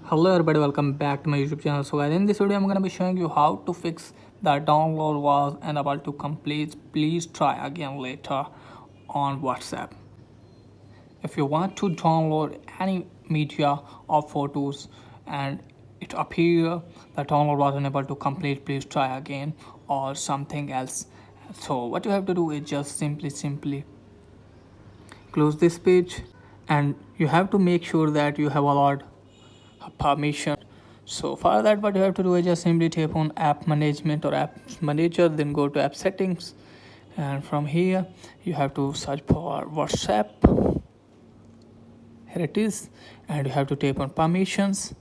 Hello everybody, welcome back to my YouTube channel. So guys, in this video I'm going to be showing you how to fix the download was unable to complete. Please try again later on WhatsApp. If you want to download any media or photos and it appear the download was unable to complete, please try again or something else. So what you have to do is just simply close this page, and you have to make sure that you have allowed permission. So for that, what you have to do is just simply tap on app management or app manager, then go to app settings, and from here you have to search for WhatsApp. Here it is, and you have to tap on permissions,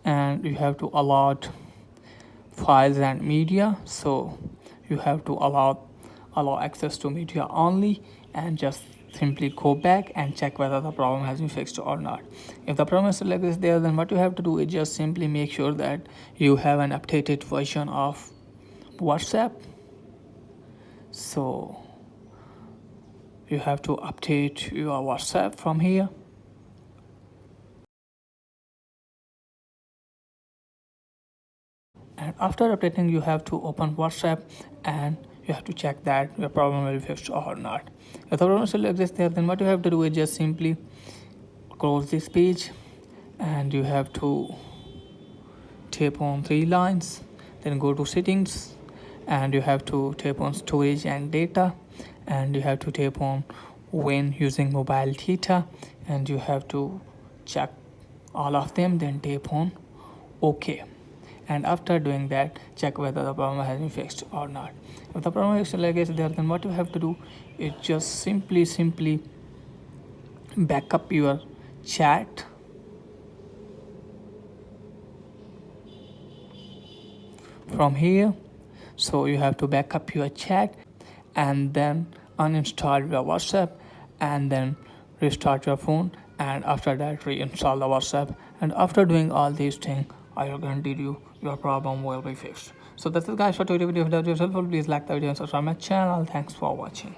and you have to allow files and media. So you have to allow access to media only, and just simply go back and check whether the problem has been fixed or not. If the problem is still like this there, then what you have to do is just simply make sure that you have an updated version of WhatsApp. So you have to update your WhatsApp from here. And after updating, you have to open WhatsApp and you have to check that your problem will be fixed or not. If the problem still exists there, then what you have to do is just simply close this page, and you have to tap on three lines, then go to settings, and you have to tap on storage and data, and you have to tap on when using mobile data, and you have to check all of them, then tap on OK. And after doing that, check whether the problem has been fixed or not. If the problem is still like this there, then what you have to do is just simply back up your chat, from here. So you have to back up your chat and then uninstall your WhatsApp and then restart your phone, and after that reinstall the WhatsApp. And after doing all these things, I will guarantee you your problem will be fixed. So that's it guys for today's video. If that was helpful, please like the video and subscribe my channel. Thanks for watching.